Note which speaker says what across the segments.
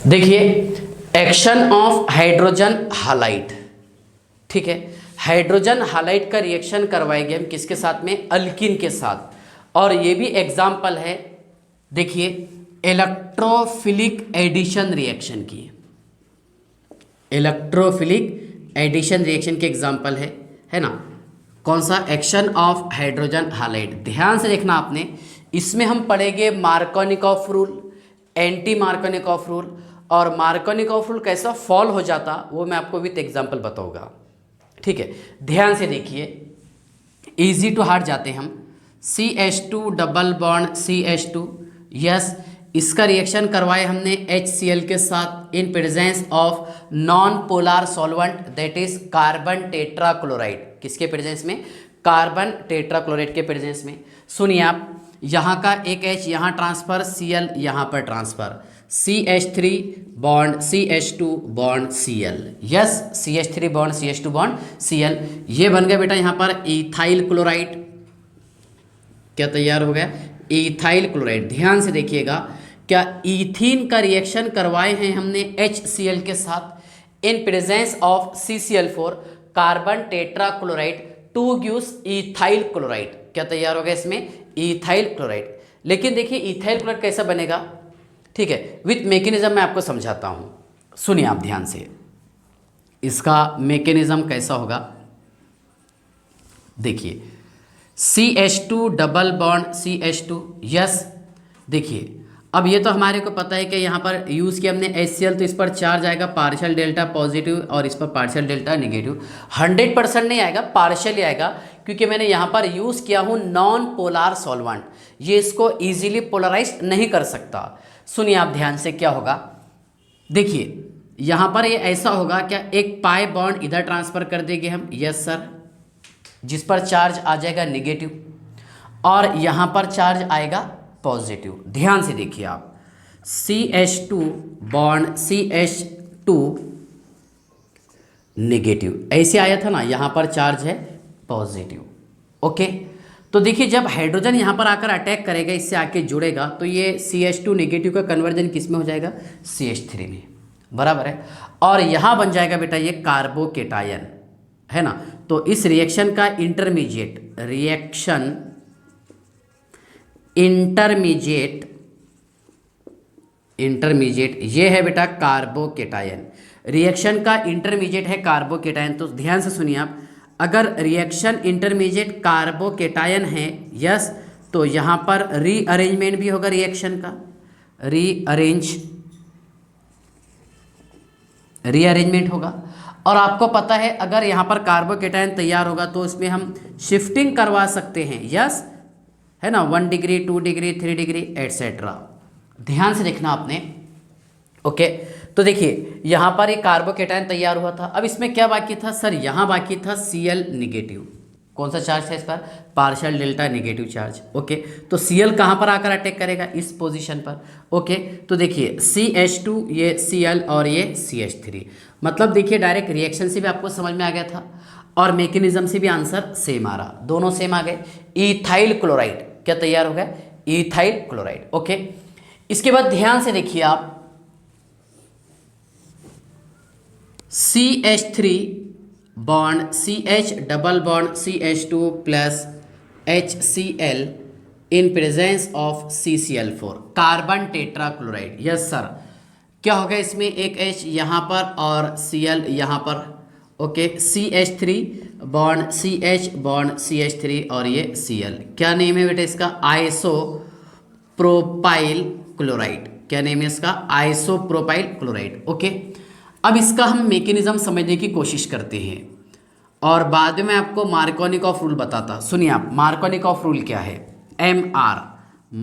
Speaker 1: देखिए, action of hydrogen halide, ठीक है। हाइड्रोजन हालाइड का रिएक्शन करवाएंगे हम किसके साथ में, अल्कीन के साथ। और ये भी एग्जाम्पल है, देखिए, इलेक्ट्रोफिलिक एडिशन रिएक्शन की। इलेक्ट्रोफिलिक एडिशन रिएक्शन के एग्जाम्पल है ना। कौन सा, एक्शन ऑफ हाइड्रोजन हालाइड। ध्यान से देखना आपने, इसमें हम पढ़ेंगे Markovnikov rule, anti Markovnikov rule, और मार्कोनिकॉफ रूल कैसा फॉल हो जाता वो मैं आपको विथ एग्जाम्पल बताऊंगा, ठीक है। ध्यान से देखिए, इजी टू हार्ड जाते हैं हम। CH2 double bond CH2, yes, इसका रिएक्शन करवाए हमने HCl के साथ in presence of non polar solvent that is carbon tetrachloride. किसके प्रेजेंस में, कार्बन टेट्राक्लोराइड के प्रेजेंस में। सुनिए आप, यहाँ का एक H यहाँ ट्रांसफर, Cl यहाँ पर transfer, CH3 bond CH2 bond Cl, yes, CH3 bond CH2 bond Cl, ये बन गया बेटा यहाँ पर इथाइल क्लोराइड। क्या तैयार हो गया, इथाइल क्लोराइड। ध्यान से देखिएगा, क्या इथीन का रिएक्शन करवाए हैं हमने HCl के साथ in presence of CCl4 carbon tetrachloride two gives ethyl chloride. क्या तैयार हो गया इसमें, इथाइल क्लोराइड। लेकिन देखिए इथाइल क्लोराइड कैसा बनेगा, ठीक है, विथ मैकेनिज्म मैं आपको समझाता हूँ। सुनिए आप ध्यान से, इसका मैकेनिज्म कैसा होगा। देखिए, CH2 double bond CH2, yes. देखिए, अब ये तो हमारे को पता है कि यहाँ पर यूज़ किया हमने HCl, तो इस पर चार्ज आएगा पार्शियल डेल्टा पॉजिटिव और इस पर पार्शियल डेल्टा नेगेटिव। 100% नहीं आएगा, पार्शियली आएगा, क्योंकि मैंने यहाँ पर यूज़ किया हूँ नॉन पोलर सॉल्वेंट, ये इसको ईजिली पोलराइज नहीं कर सकता। सुनिए आप ध्यान से, क्या होगा, देखिए यहाँ पर ये ऐसा होगा, क्या एक पाई बॉन्ड इधर ट्रांसफ़र कर देंगे हम, यस सर, जिस पर चार्ज आ जाएगा नेगेटिव, और यहाँ पर चार्ज आएगा पॉजिटिव। ध्यान से देखिए आप, CH2 बॉन्ड CH2 नेगेटिव, ऐसे आया था ना, यहाँ पर चार्ज है पॉजिटिव, ओके। तो देखिए, जब हाइड्रोजन यहाँ पर आकर अटैक करेगा, इससे आके जुड़ेगा, तो ये CH2 नेगेटिव का कन्वर्जन किस में हो जाएगा, CH3 में, बराबर है। और यहाँ बन जाएगा बेटा ये कार्बोकेटायन, है ना। तो इस रिएक्शन का इंटरमीडिएट इंटरमीडिएट ये है बेटा कार्बोकेटायन। रिएक्शन का इंटरमीडिएट है कार्बोकेटायन। तो ध्यान से सुनिए आप, अगर रिएक्शन इंटरमीडिएट कार्बोकेटायन है, यस, तो यहाँ पर रीअरेंजमेंट भी होगा रिएक्शन का, रीअरेंजमेंट होगा। और आपको पता है, अगर यहाँ पर कार्बोकेटायन तैयार होगा तो इसमें हम शिफ्टिंग करवा सकते हैं, यस, है ना, 1 डिग्री 2 डिग्री 3 डिग्री एटसेट्रा। ध्यान से देखना आपने, ओके। तो देखिए, यहाँ पर ये कार्बोकेटायन तैयार हुआ था। अब इसमें क्या बाकी था सर, यहाँ बाकी था Cl नेगेटिव। कौन सा चार्ज था इस पर, partial delta negative charge, okay. तो Cl कहाँ पर आकर अटैक करेगा, इस पोजीशन पर, ओके। तो देखिए CH2 ये Cl और ये CH3, मतलब देखिए डायरेक्ट रिएक्शन से भी आपको समझ में आ गया था और मैकेनिज्म से भी आंसर सेम आ रहा, दोनों सेम आ गए। इथाइल क्लोराइड क्या तैयार हो गया, इथाइल क्लोराइड, ओके। इसके बाद ध्यान से देखिए आप, CH3 bond CH double bond CH2 plus HCl in presence of CCl4 carbon tetrachloride, yes sir. क्या होगा इसमें, एक H यहाँ पर और Cl यहाँ पर, okay. CH3 bond CH bond CH3 और ये Cl, क्या नेम है बेटा इसका, आइसोप्रोपाइल क्लोराइड। क्या नेम है इसका, आइसोप्रोपाइल क्लोराइड, ओके। अब इसका हम मैकेनिज्म समझने की कोशिश करते हैं और बाद में मैं आपको मार्कोनिकॉफ रूल बताता। सुनिए आप, मार्कोनिकॉफ रूल क्या है, MR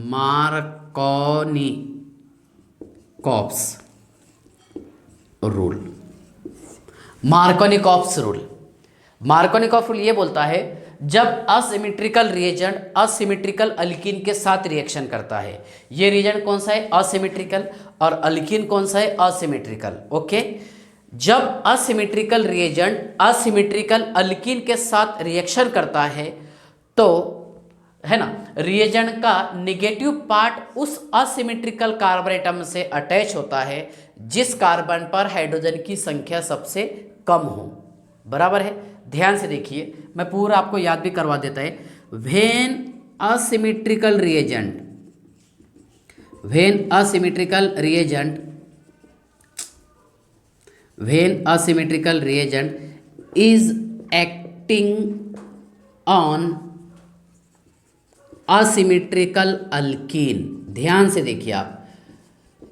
Speaker 1: Markovnikov's rule. Markovnikov's rule, Markovnikov rule ये बोलता है, जब असिमेट्रिकल रिएजेंट असिमेट्रिकल अल्कीन के साथ रिएक्शन करता है, ये रिएजेंट कौन सा है, असिमेट्रिकल, और अल्कीन कौन सा है, असिमेट्रिकल, ओके। जब असिमेट्रिकल रिएजेंट असिमेट्रिकल अल्कीन के साथ रिएक्शन करता है तो है ना, रिएजेंट का निगेटिव पार्ट उस असिमेट्रिकल कार्बन एटम से अटैच होता है जिस कार्बन पर हाइड्रोजन की संख्या सबसे कम हो। बराबर है, ध्यान से देखिए, मैं पूरा आपको याद भी करवा देता है। When asymmetrical reagent, when asymmetrical reagent, when asymmetrical reagent is acting on asymmetrical alkene, ध्यान से देखिए आप,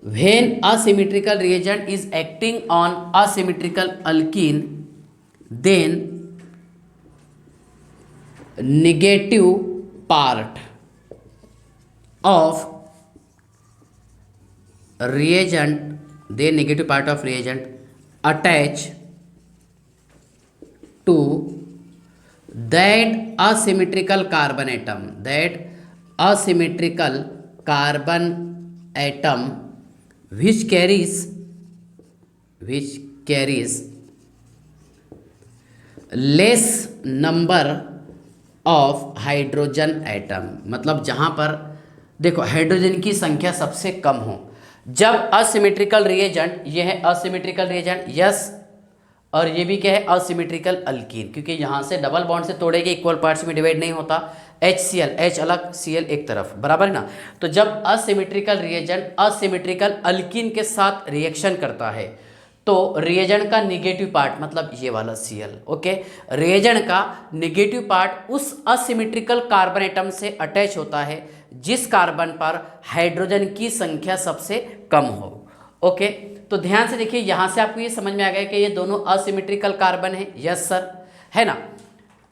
Speaker 1: when asymmetrical reagent is acting on asymmetrical alkene then negative part of reagent, the negative part of reagent attach to that asymmetrical carbon atom, that asymmetrical carbon atom which carries less number of hydrogen atom, मतलब जहाँ पर देखो hydrogen की संख्या सबसे कम हो। जब asymmetrical reagent, ये है असिमेट्रिकल रिएजेंट, यस, और ये भी क्या है, असिमेट्रिकल अल्कीन, क्योंकि यहाँ से डबल बॉन्ड से तोड़ेगे, इक्वल पार्ट्स में डिवाइड नहीं होता, HCl, H अलग, Cl एक तरफ, बराबर है ना। तो जब असिमेट्रिकल रिएजेंट असिमेट्रिकल अल्कीन के साथ रिएक्शन करता है तो रिएजेंट का निगेटिव पार्ट, मतलब ये वाला Cl, ओके, रिएजेंट का निगेटिव पार्ट उस असिमेट्रिकल कार्बन एटम से अटैच होता है जिस कार्बन पर हाइड्रोजन की संख्या सबसे कम हो। ओके, तो ध्यान से देखिए, यहाँ से आपको ये समझ में आ गया कि ये दोनों असिमेट्रिकल कार्बन है, यस सर, है ना,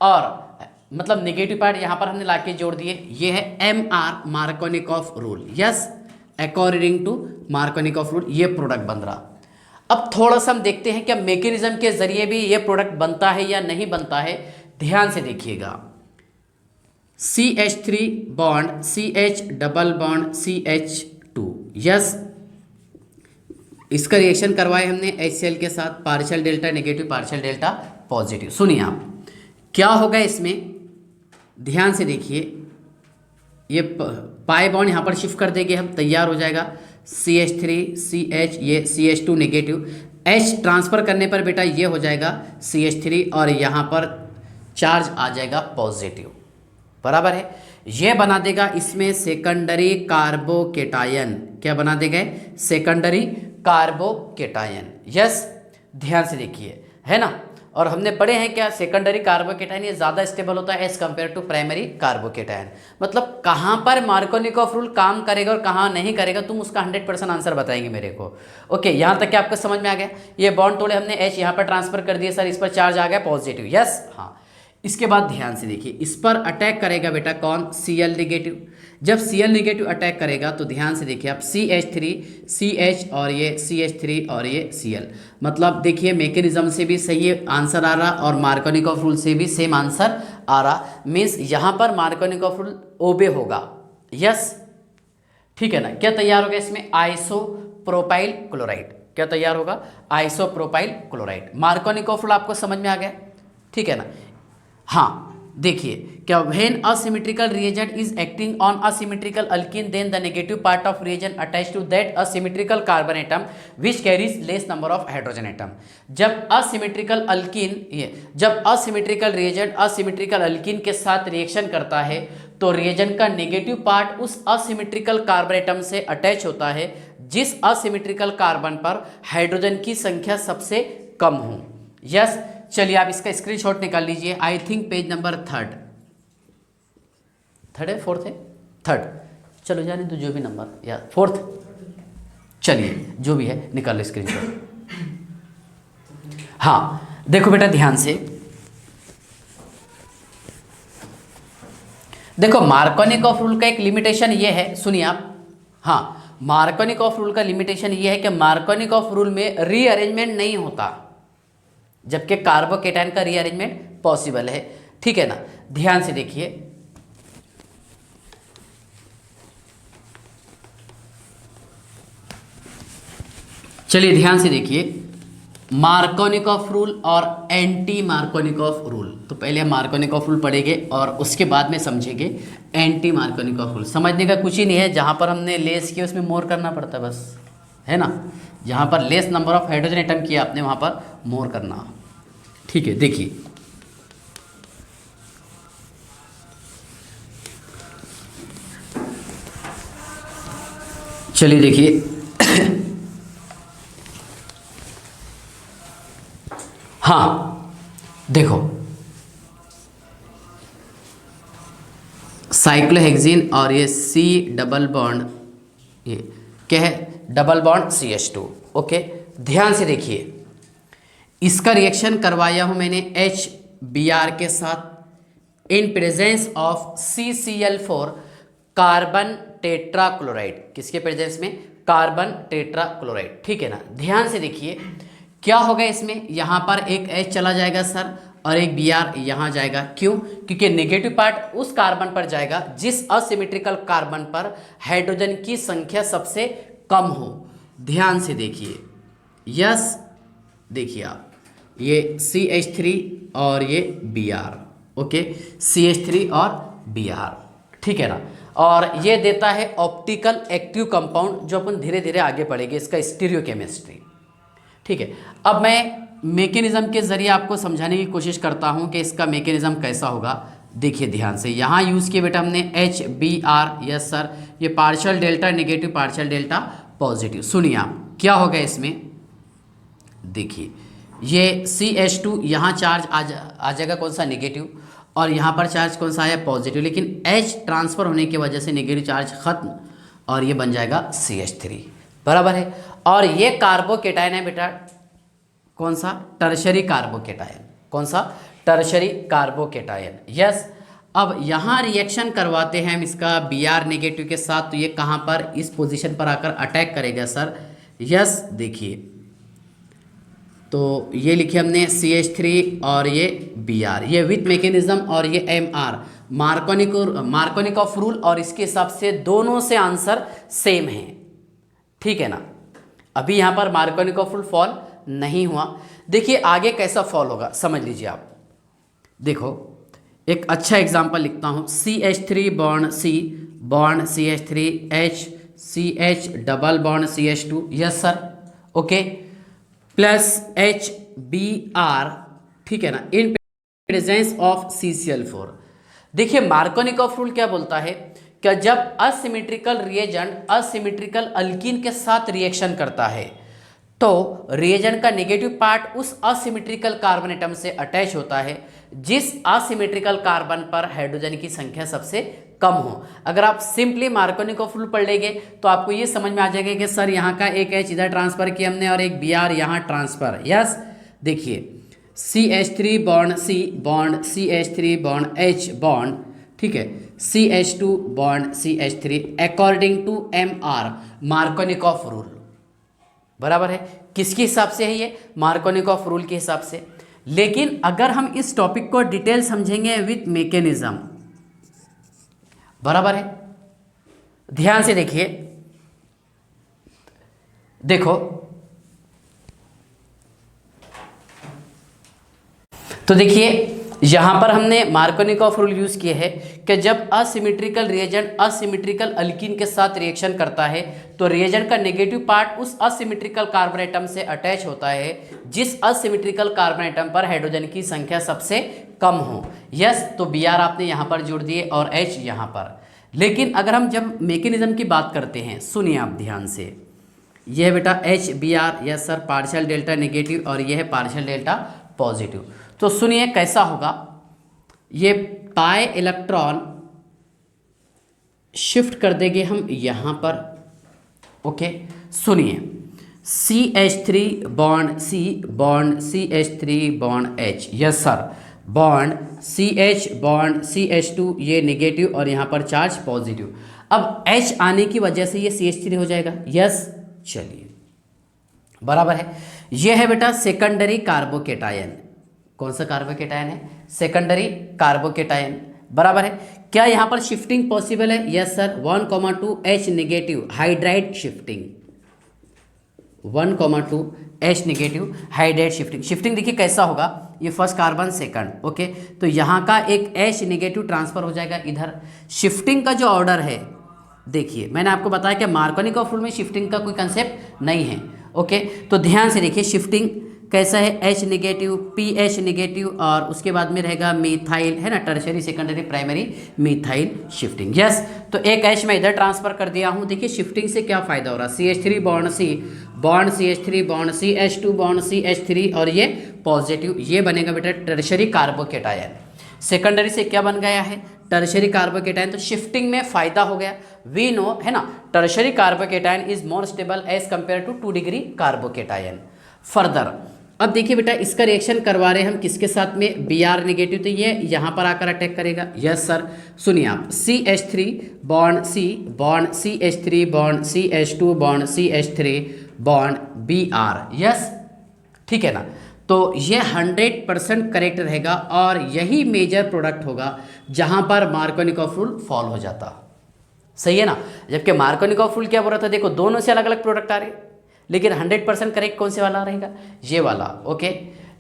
Speaker 1: और मतलब निगेटिव पार्ट यहाँ पर हमने लाके जोड़ दिए। ये है MR Markovnikov rule, yes, according to Markovnikov rule ये प्रोडक्ट बन रहा। अब थोड़ा सा हम देखते हैं क्या मैकेनिज्म के जरिए भी ये प्रोडक्ट बनता है या नहीं बनता है। ध्यान से देखिएगा, CH3 bond CH double bond CH2, yes, इसका रिएक्शन करवाए हमने HCl के साथ, partial delta negative partial delta positive. सुनिए आप क्या होगा इसमें, ध्यान से देखिए, ये पाई बॉन्ड यहाँ पर शिफ्ट कर देंगे हम, तैयार हो जाएगा CH3 CH, ये CH2 नेगेटिव, H ट्रांसफर करने पर बेटा ये हो जाएगा CH3 और यहाँ पर चार्ज आ जाएगा पॉजिटिव, बराबर है। ये बना देगा इसमें सेकेंडरी कार्बोकेटायन, क्या बना देगा, सेकेंडरी कार्बोकेटायन, यस, ध्यान से देखिए, है ना। और हमने पढ़े हैं क्या, सेकेंडरी कार्बोकेटायन ये ज़्यादा स्टेबल होता है as compare to primary carbocation. मतलब कहाँ पर मार्कोनिकॉफ रूल काम करेगा और कहाँ नहीं करेगा, तुम उसका 100% आंसर बताएंगे मेरे को। ओके, यहाँ तक कि आपको समझ में आ गया। ये बॉन्ड तोड़े हमने, H यहाँ पर ट्रांसफर कर दिया सर, इस पर चार्ज आ गया पॉजिटिव, यस, हाँ। इसके बाद ध्यान से देखिए, इस पर अटैक करेगा बेटा कौन, Cl नेगेटिव। जब Cl नेगेटिव अटैक करेगा तो ध्यान से देखिए आप, CH3 CH और ये CH3 और ये Cl, मतलब देखिए मैकेनिज्म से भी सही आंसर आ रहा और मार्कोनिकॉफ रूल से भी सेम आंसर आ रहा। मीन्स यहाँ पर मार्कोनिकॉफ रूल ओबे होगा, यस, ठीक है ना। क्या तैयार होगा इसमें, आइसोप्रोपाइल क्लोराइड, क्या तैयार होगा, आइसोप्रोपाइल क्लोराइड। मार्कोनिकॉफ रूल आपको समझ में आ गया, ठीक है ना। हाँ देखिए क्या, when asymmetrical reagent is acting on asymmetrical alkene then the negative part of reagent attach to that asymmetrical carbon atom which carries less number of hydrogen atom. जब असिमेट्रिकल अल्कीन, ये जब असिमेट्रिकल रिएजेंट असिमेट्रिकल अल्कीन के साथ reaction करता है तो reagent का negative part उस असिमेट्रिकल कार्बन एटम से अटैच होता है जिस असिमेट्रिकल कार्बन पर हाइड्रोजन की संख्या सबसे कम हो, यस। चलिए आप इसका स्क्रीनशॉट निकाल लीजिए, I think page number third है, फोर्थ है, थर्ड, चलो जाने तो जो भी नंबर या फोर्थ, चलिए जो भी है निकाल लो स्क्रीनशॉट। हाँ देखो बेटा ध्यान से देखो, मार्कोनिकॉफ रूल का एक लिमिटेशन ये है, सुनिए आप, हाँ मार्कोनिकॉफ रूल का लिमिटेशन ये है कि मार्कोनिकॉफ रूल में रीअरेंजमेंट नहीं होता, जबकि कार्बोकेटायन का रीअरेंजमेंट पॉसिबल है, ठीक है ना। ध्यान से देखिए, चलिए ध्यान से देखिए, मार्कोनिकॉफ रूल और एंटी मार्कोनिकॉफ रूल। तो पहले हम मार्कोनिकॉफ रूल पढ़ेंगे और उसके बाद में समझेंगे एंटी मार्कोनिकॉफ रूल। समझने का कुछ ही नहीं है, जहाँ पर हमने लेस किया उसमें मोर करना पड़ता है बस, है ना। जहाँ पर less number of hydrogen atom किया आपने वहाँ पर मोर करना। ठीक है, देखिए चलिए देखिए हाँ देखो, साइक्लोहेक्सिन और ये सी डबल बॉन्ड, ये क्या है, डबल बॉन्ड CH2। ओके, ध्यान से देखिए, इसका रिएक्शन करवाया हूं मैंने HBr के साथ in presence of CCl4 carbon tetrachloride. किसके प्रेजेंस में? Carbon tetrachloride. ठीक है ना। ध्यान से देखिए क्या होगा इसमें, यहाँ पर एक H चला जाएगा सर और एक Br यहाँ जाएगा। क्यों? क्योंकि नेगेटिव पार्ट उस कार्बन पर जाएगा जिस असिमेट्रिकल कार्बन पर हाइड्रोजन की संख्या सबसे कम हो। ध्यान से देखिए, यस देखिए आप, ये CH3 और ये Br। ओके, CH3 और Br, ठीक है ना। और ये देता है ऑप्टिकल एक्टिव कंपाउंड, जो अपन धीरे धीरे आगे पढ़ेंगे इसका स्टीरियोकेमिस्ट्री। ठीक है, अब मैं मैकेनिज्म के जरिए आपको समझाने की कोशिश करता हूं कि इसका मैकेनिज्म कैसा होगा। देखिए ध्यान से, यहाँ यूज़ किया बेटा हमने HBr, यस सर, ये partial delta negative partial delta positive. सुनिए आप क्या होगा इसमें, देखिए ये CH2 यहाँ चार्ज आ जाएगा कौन सा, नेगेटिव, और यहाँ पर चार्ज कौन सा है, पॉजिटिव। लेकिन H ट्रांसफर होने की वजह से नेगेटिव चार्ज खत्म और ये बन जाएगा CH3, बराबर है। और ये कार्बोकेटायन है बेटा, कौन सा, टर्शरी कार्बोकेटायन। कौन सा, टर्शरी कार्बोकेटायन, यस। अब यहाँ रिएक्शन करवाते हैं हम इसका Br नेगेटिव के साथ, तो ये कहाँ पर, इस पोजीशन पर आकर अटैक करेगा सर, यस। देखिए तो ये लिखे हमने CH3 और ये Br, ये विथ मैकेनिज्म, और ये MR मार्कोनिकॉफ रूल, और इसके हिसाब से दोनों से आंसर सेम है। ठीक है ना। अभी यहाँ पर मार्कोनिकॉफ रूल फॉल नहीं हुआ। देखिए आगे कैसा फॉल होगा समझ लीजिए आप। देखो एक अच्छा एग्जांपल लिखता हूँ, CH3 bond C bond CH3 H CH double bond CH2, yes sir, okay, plus HBr, ठीक है ना, इन प्रेजेंस ऑफ CCl4। देखिए मार्कोनिकॉफ रूल क्या बोलता है कि जब असिमेट्रिकल रिएजेंट असिमेट्रिकल अल्कीन के साथ रिएक्शन करता है तो रिएजेंट का नेगेटिव पार्ट उस असिमेट्रिकल कार्बन एटम से अटैच होता है जिस असिमेट्रिकल कार्बन पर हाइड्रोजन की संख्या सबसे कम हो। अगर आप सिंपली मार्कोनिकॉफ रूल पढ़ लेंगे तो आपको ये समझ में आ जाएगा कि सर यहाँ का एक H इधर ट्रांसफर किया हमने और एक Br यहाँ ट्रांसफर, यस। देखिए CH3 bond C bond CH3 bond H bond, ठीक है, CH2 bond CH3 according to MR Markovnikov rule, बराबर है। किसके हिसाब से है ये, मार्कोनिकॉफ रूल के हिसाब से। लेकिन अगर हम इस टॉपिक को डिटेल समझेंगे विथ मैकेनिज्म, बराबर है। ध्यान से देखिए, देखो तो देखिए यहां पर हमने मार्कोनिकॉफ रूल यूज किए हैं कि जब असिमेट्रिकल रिएजेंट असिमेट्रिकल अल्कीन के साथ रिएक्शन करता है तो रिएजेंट का नेगेटिव पार्ट उस असिमेट्रिकल कार्बन एटम से अटैच होता है जिस असिमेट्रिकल कार्बन एटम पर हाइड्रोजन की संख्या सबसे कम हो, यस। तो Br आपने यहां पर जोड़ दिए और H यहां पर। लेकिन अगर हम जब मैकेनिज्म की बात करते हैं, सुनिए आप ध्यान से, यह बेटा HBr, yes sir, partial delta negative, और यह है पार्शियल डेल्टा पॉजिटिव। तो सुनिए कैसा होगा, ये पाई इलेक्ट्रॉन शिफ्ट कर देंगे हम यहाँ पर, ओके। सुनिए CH3 bond C bond CH3 bond H, yes sir, bond CH bond CH2, ये नेगेटिव और यहाँ पर चार्ज पॉजिटिव। अब H आने की वजह से ये CH3 हो जाएगा, यस। चलिए बराबर है। ये है बेटा सेकेंडरी कार्बोकेटायन। कौन सा कार्बोकेटायन है, सेकेंडरी कार्बोकेटायन, बराबर है। क्या यहाँ पर शिफ्टिंग पॉसिबल है, yes sir, 1,2 H negative hydride shifting, 1,2 H negative hydride shifting. Shifting देखिए कैसा होगा, ये फर्स्ट कार्बन सेकंड, ओके, तो यहाँ का एक H नेगेटिव ट्रांसफर हो जाएगा इधर। शिफ्टिंग का जो ऑर्डर है, देखिए मैंने आपको बताया कि मार्कोनिक ऑफ रूल में शिफ्टिंग का कोई कंसेप्ट नहीं है, ओके, तो ध्यान से देखिए शिफ्टिंग कैसा है, H नेगेटिव, PH नेगेटिव, और उसके बाद में रहेगा मिथाइल, है ना, tertiary secondary primary methyl shifting. Yes, तो एक H मैं इधर ट्रांसफर कर दिया हूँ। देखिए शिफ्टिंग से क्या फ़ायदा हो रहा है, CH3 bond C, bond CH3 bond CH2 bond CH3, और ये पॉजिटिव, ये बनेगा बेटा टर्शरी कार्बोकेटायन। सेकेंडरी से क्या बन गया है, टर्शरी कार्बोकेटायन। तो शिफ्टिंग में फ़ायदा हो गया, वी नो, है ना, tertiary carbocation is more stable as compare to 2 degree carbocation. Further अब देखिए बेटा इसका रिएक्शन करवा रहे हैं हम किसके साथ में, Br नेगेटिव, तो ये यहाँ पर आकर अटैक करेगा। यस सर, सुनिए आप, CH3 bond C, bond CH3 bond CH2 bond CH3 bond Br। Yes, ठीक है ना, तो ये 100% करेक्ट रहेगा और यही मेजर प्रोडक्ट होगा जहाँ पर मार्कोनिक ऑफ रूल फॉल हो जाता। सही है ना, जबकि मार्कोनिक ऑफ रूल क्या बोल रहा था, देखो दोनों से अलग अलग प्रोडक्ट आ रहे, लेकिन 100% करेक्ट कौन से वाला रहेगा, ये वाला, ओके,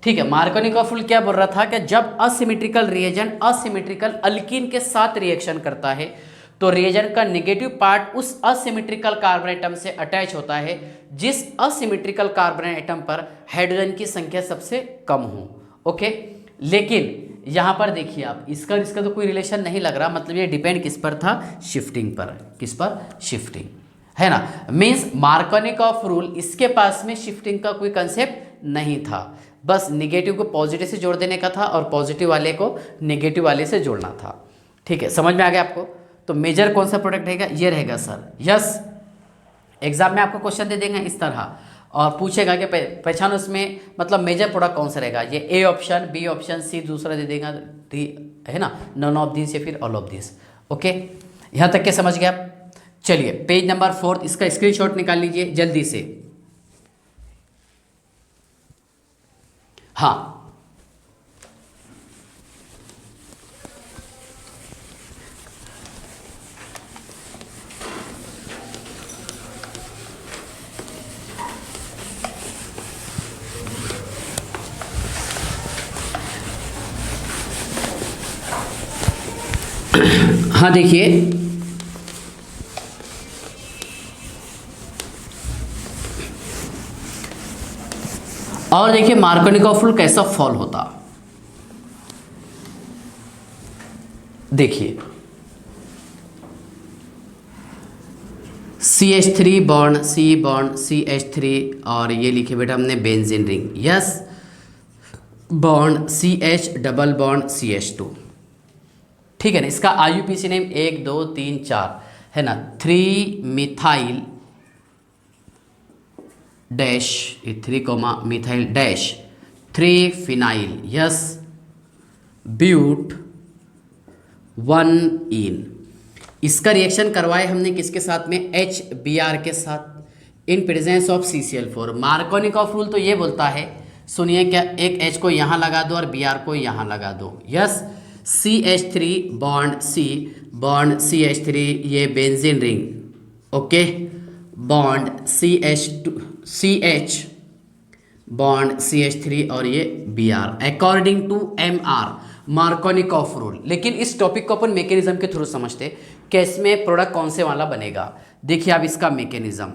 Speaker 1: ठीक है। मार्कोनिक ऑफ रूल क्या बोल रहा था कि जब असिमेट्रिकल रिएजेंट असिमेट्रिकल अल्कीन के साथ रिएक्शन करता है तो रिएजेंट का नेगेटिव पार्ट उस असिमेट्रिकल कार्बन एटम से अटैच होता है जिस असिमेट्रिकल कार्बन एटम पर हाइड्रोजन की संख्या सबसे कम हो, ओके। लेकिन यहाँ पर देखिए आप, इसका इसका तो कोई रिलेशन नहीं लग रहा, मतलब ये डिपेंड किस पर था, शिफ्टिंग पर। किस पर, शिफ्टिंग, है ना, मीन्स मार्कोनिक ऑफ रूल इसके पास में शिफ्टिंग का कोई कंसेप्ट नहीं था, बस निगेटिव को पॉजिटिव से जोड़ देने का था और पॉजिटिव वाले को नेगेटिव वाले से जोड़ना था। ठीक है, समझ में आ गया आपको। तो मेजर कौन सा प्रोडक्ट रहेगा, ये रहेगा सर। यस, एग्जाम में आपको क्वेश्चन दे देंगे इस तरह और पूछेगा कि पहचानो उसमें मतलब मेजर प्रोडक्ट कौन सा रहेगा, ये ए ऑप्शन, बी ऑप्शन, सी दूसरा दे देगा, डी, है ना, नन ऑफ दिस या फिर ऑल ऑफ दिस, ओके। यहाँ तक के समझ गए आप। चलिए पेज नंबर 4, इसका स्क्रीनशॉट निकाल लीजिए जल्दी से। हाँ, हाँ देखिए, और देखिए मार्कोनिक ऑफ रूल कैसा फॉल होता, देखिए CH3 bond C bond CH3 और ये लिखे बेटा हमने benzene ring. Yes, bond CH double bond CH2, ठीक है ना। इसका IUPAC नेम 1 2 3 4 है ना, 3 methyl dash, 3 methyl dash 3 phenyl, yes, but 1 yne. इसका रिएक्शन करवाए हमने किसके साथ में, HBr के साथ in presence of CCl4। मार्कोनिक of rule तो ये बोलता है, सुनिए क्या, एक H को यहाँ लगा दो और Br को यहाँ लगा दो। Yes, CH3 bond C bond CH3, ये benzene ring, okay, bond CH bond CH3 और ये Br according to MR Markovnikov rule. लेकिन इस टॉपिक को अपन मैकेनिज्म के थ्रू समझते कि इसमें प्रोडक्ट कौन से वाला बनेगा। देखिए आप इसका मैकेनिज्म,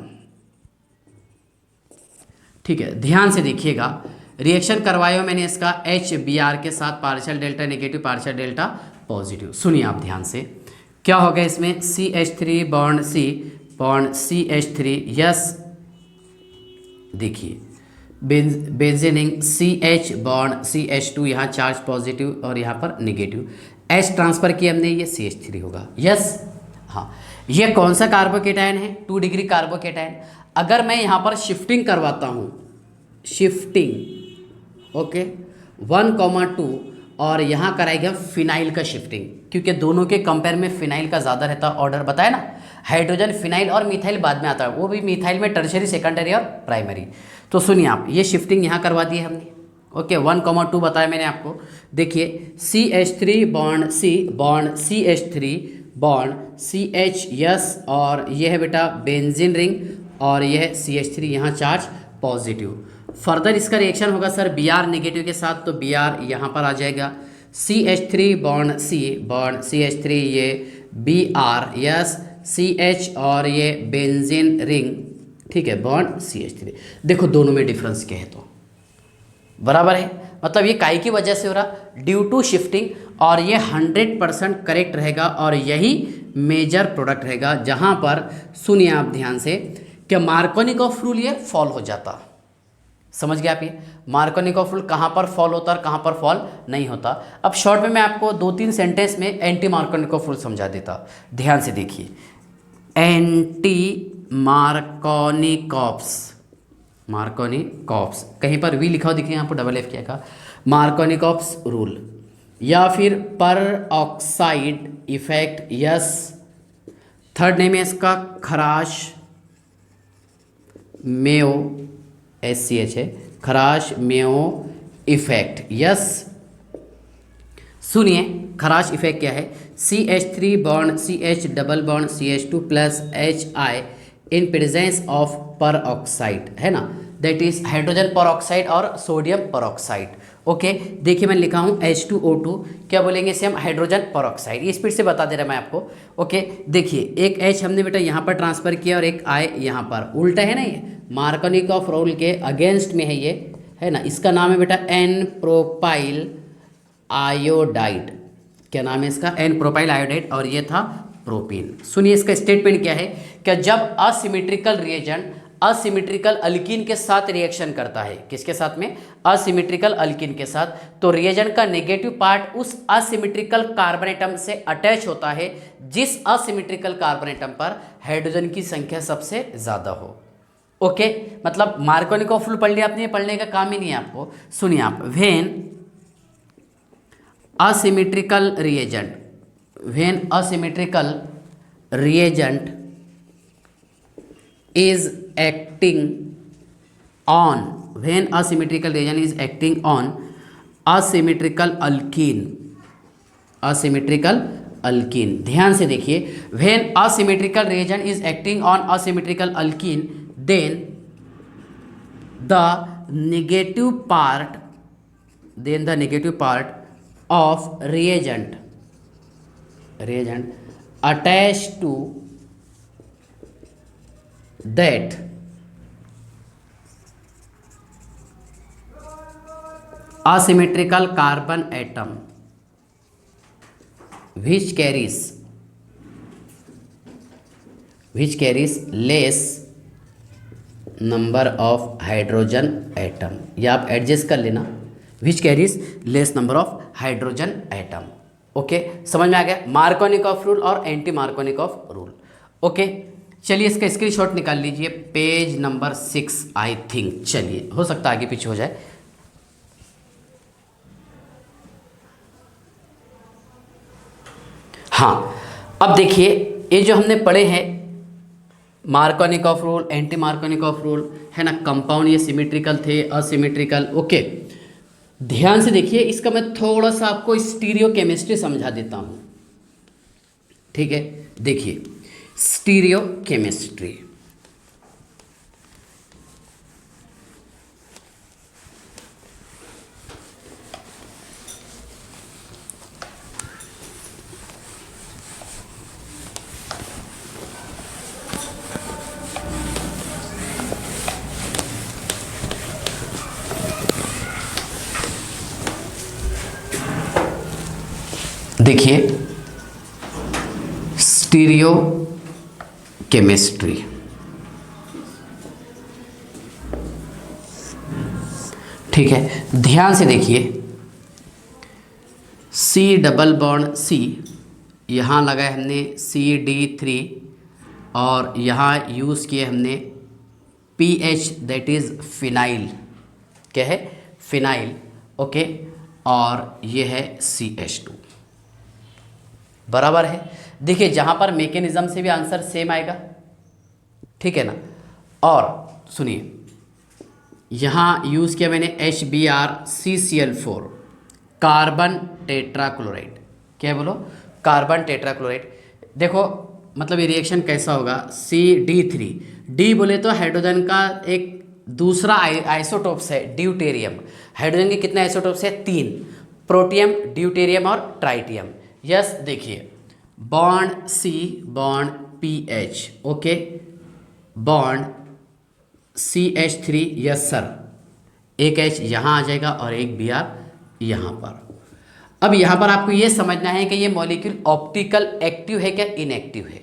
Speaker 1: ठीक है, ध्यान से देखिएगा। रिएक्शन करवाया मैंने इसका HBr के साथ, partial delta negative partial delta positive. सुनिए आप ध्यान से, क्या होगा इसमें, CH3 bond C bond CH3, yes, देखिए बेंजीनिंग CH बॉन्ड CH2, यहाँ चार्ज पॉजिटिव और यहाँ पर नेगेटिव, H ट्रांसफर किया हमने, ये CH3 होगा। यस, हाँ, ये कौन सा कार्बोकेटायन है, 2 डिग्री कार्बोकेटायन। अगर मैं यहाँ पर शिफ्टिंग करवाता हूँ, शिफ्टिंग, ओके, 1,2 और यहाँ कराएगा फिनाइल का शिफ्टिंग, क्योंकि दोनों के कंपेयर में फिनाइल का ज़्यादा रहता है ऑर्डर, बताया ना, हाइड्रोजन फिनाइल और मिथाइल बाद में आता है, वो भी मिथाइल में टर्शरी सेकेंडरी और प्राइमरी। तो सुनिए आप, ये शिफ्टिंग यहाँ करवा दी है हमने, ओके, 1,2 बताया मैंने आपको। देखिए CH3 bond C bond CH3 bond CH, yes, और ये है बेटा बेंजीन रिंग और यह CH3 यहाँ चार्ज पॉजिटिव। फर्दर इसका रिएक्शन होगा सर Br नेगेटिव के साथ, तो Br यहाँ पर आ जाएगा, CH3 बॉन्ड CH3 ये Br यस CH और ये बेंजीन रिंग, ठीक है, बॉन्ड CH3। देखो दोनों में डिफरेंस क्या है तो बराबर है, मतलब ये काई की वजह से हो रहा ड्यू टू शिफ्टिंग, और ये 100% करेक्ट रहेगा और यही मेजर प्रोडक्ट रहेगा। जहाँ पर सुनिए आप ध्यान से कि मार्कोनिकॉफ रूल ये फॉल हो जाता, समझ गए आप, ये मार्कोनिकॉफ रूल कहाँ पर फॉल होता और कहाँ पर फॉल नहीं होता। अब शॉर्ट में मैं आपको 2-3 सेंटेंस में एंटी मार्कोनिकॉफ रूल समझा देता, ध्यान से देखिए। एंटी मार्कोनिकॉफ्स कहीं पर वी लिखा हो दिखे, यहाँ पर डबल एफ क्या का, मार्कोनिकॉफ्स रूल या फिर पर oxide effect, yes. Third name है इसका खराश मेयो SCH है, खराश मेयो इफेक्ट, यस। सुनिए खराश इफेक्ट क्या है, CH3 bond CH double bond CH2 plus HI in presence of पर ऑक्साइड, है ना, दैट इज हाइड्रोजन पर ऑक्साइड और सोडियम पर ऑक्साइड। ओके देखिए मैं लिखा हूँ H2O2, क्या बोलेंगे इसे हम, हाइड्रोजन पर ऑक्साइड। ये स्पीड से बता दे रहा मैं आपको। ओके देखिए एक H हमने बेटा यहाँ पर ट्रांसफर किया और एक I यहाँ पर, उल्टा है ना, ये मार्कोनिकॉफ रूल के अगेंस्ट में है ये, है ना। इसका नाम है बेटा N प्रोपाइल आयोडाइड, क्या नाम है इसका, N प्रोपाइल आयोडाइड, और ये था प्रोपीन। सुनिए इसका स्टेटमेंट क्या है, क्या जब असिमेट्रिकल रिएजेंट असिमेट्रिकल अल्कीन के साथ रिएक्शन करता है, किसके साथ में, असिमेट्रिकल अल्कीन के साथ, तो रिएजेंट का नेगेटिव पार्ट उस असिमेट्रिकल कार्बन एटम से अटैच होता है जिस असिमेट्रिकल कार्बन एटम पर हाइड्रोजन की संख्या सबसे ज़्यादा हो। ओके मतलब मार्कोनिकॉफ रूल पढ़ लिया आपने, पढ़ने का काम ही नहीं है आपको। सुनिए आप, when asymmetrical reagent is acting on, when asymmetrical reagent is acting on asymmetrical alkene, ध्यान से देखिए, when asymmetrical reagent is acting on asymmetrical alkene, then the negative part of reagent attached to that asymmetrical carbon atom which carries less number of hydrogen atom, या आप adjust कर लेना, which carries less number of hydrogen atom। Okay समझ में आ गया Markovnikov rule और anti Markovnikov rule. Okay चलिए इसका स्क्रीनशॉट निकाल लीजिए, पेज नंबर 6 आई थिंक, चलिए हो सकता है आगे पीछे हो जाए। हाँ अब देखिए ये जो हमने पढ़े हैं Markovnikov rule, anti Markovnikov rule, है ना, कंपाउंड ये सिमेट्रिकल थे, असिमेट्रिकल। ओके ध्यान से देखिए, इसका मैं थोड़ा सा आपको स्टीरियो केमिस्ट्री समझा देता हूँ, ठीक है। देखिए स्टीरियो केमिस्ट्री, देखिए स्टीरियो केमिस्ट्री, ठीक है, ध्यान से देखिए, C डबल बॉन्ड C, यहाँ लगाए हमने CD3 और यहाँ यूज़ किए हमने PH दैट इज़ फिनाइल, क्या है, फिनाइल। ओके और ये है CH2, बराबर है। देखिए जहाँ पर मैकेनिज्म से भी आंसर सेम आएगा, ठीक है ना। और सुनिए यहाँ यूज़ किया मैंने HBrCCl4 कार्बन टेट्राक्लोराइड, क्या बोलो, कार्बन टेट्राक्लोराइड। देखो मतलब ये रिएक्शन कैसा होगा, CD3 डी बोले तो हाइड्रोजन का एक दूसरा आइसोटोप्स है ड्यूटेरियम। हाइड्रोजन के कितने आइसोटोप्स है? 3, प्रोटियम, ड्यूटेरियम और ट्राइटियम। यस, देखिए bond C, bond P H, okay, bond CH3, yes sir, एक H यहाँ आ जाएगा और एक Br यहाँ पर। अब यहाँ पर आपको ये समझना है कि ये मॉलिक्यूल ऑप्टिकल एक्टिव है क्या इनएक्टिव है,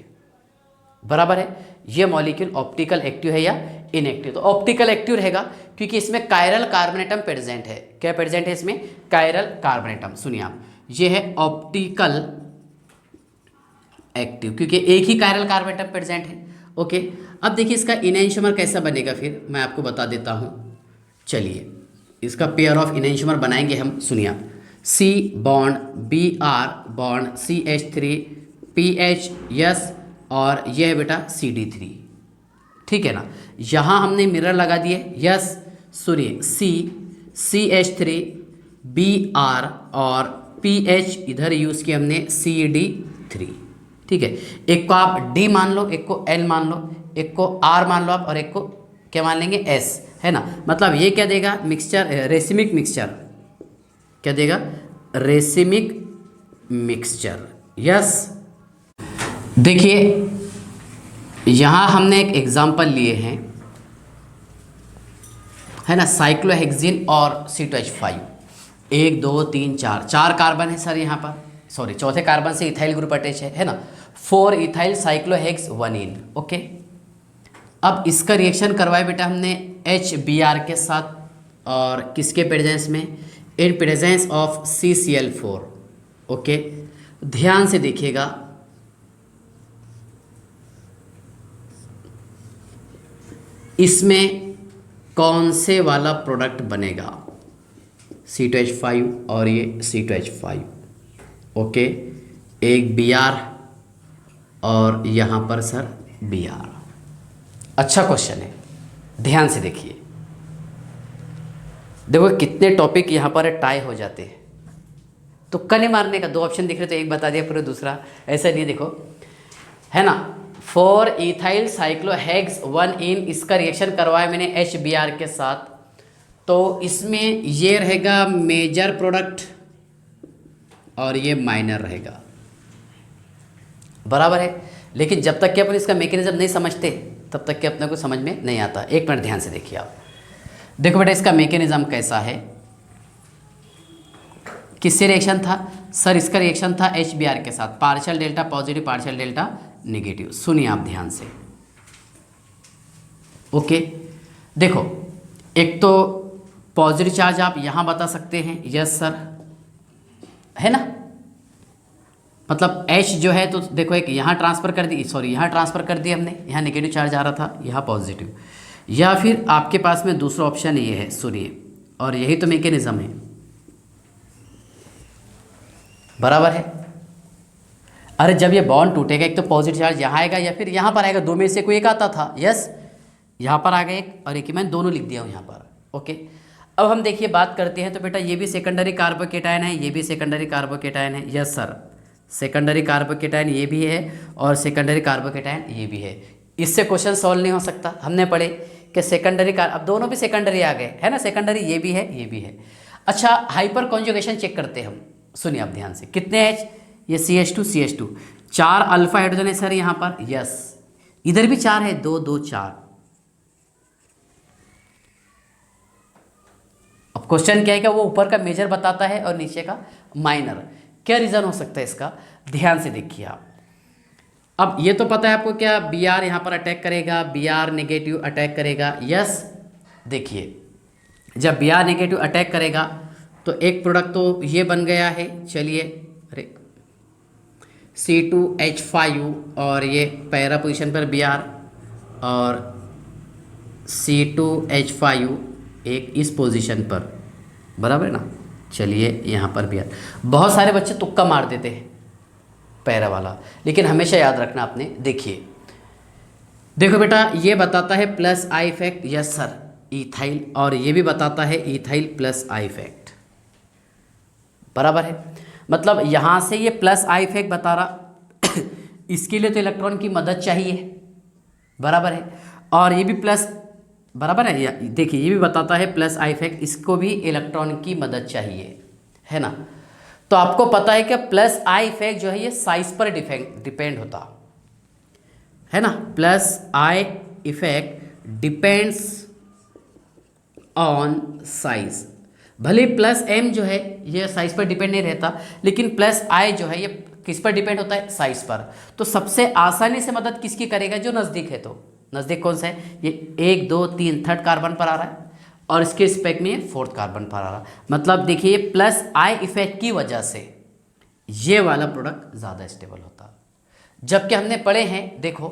Speaker 1: बराबर है। ये मॉलिक्यूल ऑप्टिकल एक्टिव है या इनएक्टिव? तो ऑप्टिकल एक्टिव रहेगा क्योंकि इसमें कायरल कार्बोनेटम प्रेजेंट है। क्या प्रेजेंट है इसमें? कायरल कार्बोनेटम। सुनिए आप, ये है ऑप्टिकल एक्टिव क्योंकि एक ही कायरल कार्बोनेटम प्रेजेंट है, ओके। अब देखिए इसका इनएंशियोमर कैसा बनेगा, फिर मैं आपको बता देता हूँ। चलिए इसका पेयर ऑफ इनएंशियोमर बनाएंगे हम। सुनिए आप, C bond Br bond CH3 PH, yes, और यह है बेटा CD3, ठीक है ना। यहाँ हमने मिरर लगा दिए, यस। सुनिए CH3 Br और PH इधर यूज़ किया हमने CD3, ठीक है। एक को आप D मान लो, एक को N मान लो, एक को R मान लो आप, और एक को क्या मान लेंगे? S, है ना। मतलब ये क्या देगा? Mixture, racemic mixture. क्या देगा? Racemic mixture, yes. देखिए यहाँ हमने एक एग्जाम्पल लिए हैं, है ना, साइक्लोहेक्सिन और C2H5। 1 2 3 4 कार्बन है सर यहाँ पर, सॉरी चौथे कार्बन से इथाइल ग्रुप अटैच है ना। 4 इथाइल साइक्लोहेक्स 1 ओके। अब इसका रिएक्शन करवाए बेटा हमने HBr के साथ, और किसके प्रेजेंस में? In presence of CCl4, okay. ध्यान से देखिएगा, इसमें कौन से वाला प्रोडक्ट बनेगा? C2H5 और ये C2H5, ओके। एक Br और यहाँ पर सर Br। अच्छा क्वेश्चन है, ध्यान से देखिए। देखो कितने टॉपिक यहाँ पर टाई हो जाते हैं। तुक्का नहीं मारने का, 2 ऑप्शन दिख रहे तो एक बता दिया पूरा दूसरा, ऐसा नहीं, देखो है ना। 4 इथाइल साइक्लोहेक्स 1 इसका रिएक्शन करवाया मैंने HBr के साथ, तो इसमें ये रहेगा मेजर प्रोडक्ट और ये माइनर रहेगा, बराबर है। लेकिन जब तक कि अपन इसका मैकेनिज्म नहीं समझते तब तक कि अपने को समझ में नहीं आता। एक मिनट ध्यान से देखिए आप, देखो बेटा इसका मैकेनिज्म कैसा है। किससे रिएक्शन था सर? इसका रिएक्शन था HBr के साथ, partial delta positive partial delta negative. सुनिए आप ध्यान से, ओके। देखो एक तो पॉजिटिव चार्ज आप यहाँ बता सकते हैं, यस सर, है ना। मतलब H जो है तो देखो एक यहाँ ट्रांसफ़र कर दी, सॉरी यहाँ ट्रांसफ़र कर दिया हमने, यहाँ नेगेटिव चार्ज आ रहा था, यहाँ पॉजिटिव। या फिर आपके पास में दूसरा ऑप्शन ये है, सुनिए, और यही तो मैकेनिज्म है, बराबर है। अरे जब ये बॉन्ड टूटेगा एक तो पॉजिटिव चार्ज यहाँ आएगा या फिर यहाँ पर आएगा, 2 में से कोई एक आता था, यस। यहाँ पर आ गया एक, और एक ही मैंने दोनों लिख दिया हूँ यहाँ पर, ओके। अब हम देखिए बात करते हैं, तो बेटा ये भी सेकेंडरी कार्बोकेटायन है, ये भी सेकेंडरी कार्बोकेटायन है, यस सर। सेकेंडरी कार्बोकेटायन ये भी है और सेकेंडरी कार्बोकेटायन ये भी है। इससे क्वेश्चन सॉल्व नहीं हो सकता। हमने पढ़े कि सेकेंडरी अब दोनों भी सेकेंडरी आ गए, है ना, सेकेंडरी ये भी है ये भी है। अच्छा हाइपर कॉन्जुगेशन चेक करते हैं हम, सुनिए आप ध्यान से। कितने H? ये CH2 4 अल्फा हाइड्रोजन है सर यहाँ पर, यस। इधर भी 4 है, 2 2 4। अब क्वेश्चन क्या है कि वो ऊपर का मेजर बताता है और नीचे का माइनर। क्या रीज़न हो सकता है इसका? ध्यान से देखिए आप। अब ये तो पता है आपको क्या Br यहाँ पर अटैक करेगा, Br नेगेटिव अटैक करेगा, यस। देखिए जब Br नेगेटिव अटैक करेगा तो एक प्रोडक्ट तो ये बन गया है, चलिए, अरे C2H5 और ये पैरा पोजीशन पर Br और C2H5 एक इस पोजीशन पर, बराबर है ना। चलिए यहाँ पर Br, बहुत सारे बच्चे तुक्का मार देते हैं पैरा वाला, लेकिन हमेशा याद रखना आपने। देखिए देखो बेटा ये बताता है plus I effect, yes sir, ethyl, और ये भी बताता है इथाइल प्लस आई इफेक्ट, बराबर है। मतलब यहाँ से ये प्लस आई इफेक्ट बता रहा इसके लिए तो इलेक्ट्रॉन की मदद चाहिए, बराबर है। और ये भी प्लस बराबर है। देखिए ये भी बताता है प्लस आई इफेक्ट, इसको भी इलेक्ट्रॉन की मदद चाहिए, है ना। तो आपको पता है कि प्लस आई इफेक्ट जो है ये साइज पर डिपेंड होता है ना। Plus I effect depends on size. भले प्लस एम जो है ये साइज पर डिपेंड नहीं रहता, लेकिन प्लस आई जो है ये किस पर डिपेंड होता है, साइज पर। तो सबसे आसानी से मदद किसकी करेगा, जो नज़दीक है। तो नज़दीक कौन सा है, ये 1 2 3 थर्ड कार्बन पर आ रहा है, और इसके रिस्पेक्ट में ये फोर्थ कार्बन पर आ रहा है। मतलब देखिए प्लस आई इफेक्ट की वजह से ये वाला प्रोडक्ट ज़्यादा स्टेबल होता। जबकि हमने पढ़े हैं, देखो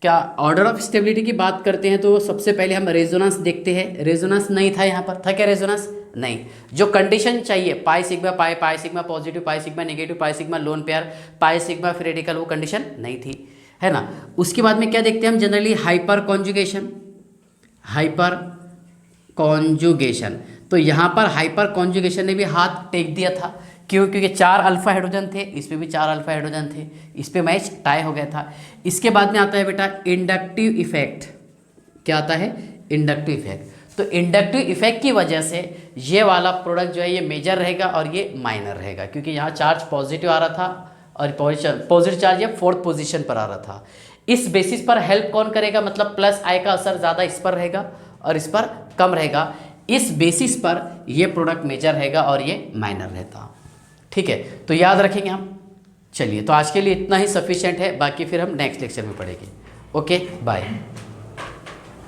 Speaker 1: क्या ऑर्डर ऑफ स्टेबिलिटी की बात करते हैं तो सबसे पहले हम रेजोनेंस देखते हैं। रेजोनेंस नहीं था यहाँ पर, था क्या रेजोनेंस, नहीं। जो कंडीशन चाहिए pi sigma pi, pi sigma positive, pi sigma negative, pi sigma lone pair, pi sigma free radical, वो कंडीशन नहीं थी, है ना। उसके बाद में क्या देखते हैं हम generally, hyper conjugation. Hyper conjugation, तो यहाँ पर हाइपर कॉन्जुगेशन ने भी हाथ टेक दिया था। क्यों, क्योंकि 4 अल्फा हाइड्रोजन थे, इसमें भी 4 अल्फा हाइड्रोजन थे, इस पे मैच टाई हो गया था। इसके बाद में आता है बेटा इंडक्टिव इफेक्ट। क्या आता है, इंडक्टिव इफेक्ट। तो इंडक्टिव इफेक्ट की वजह से ये वाला प्रोडक्ट जो है ये मेजर रहेगा और ये माइनर रहेगा, क्योंकि यहाँ चार्ज पॉजिटिव आ रहा था और पॉजिटिव चार्ज ये 4th पोजीशन पर आ रहा था। इस बेसिस पर हेल्प कौन करेगा, मतलब प्लस आई का असर ज़्यादा इस पर रहेगा और इस पर कम रहेगा। इस बेसिस पर ये प्रोडक्ट मेजर रहेगा और ये माइनर रहता। ठीक है, तो याद रखेंगे हम। चलिए, तो आज के लिए इतना ही सफिशिएंट है, बाकी फिर हम नेक्स्ट लेक्चर में पढ़ेंगे। Okay, bye.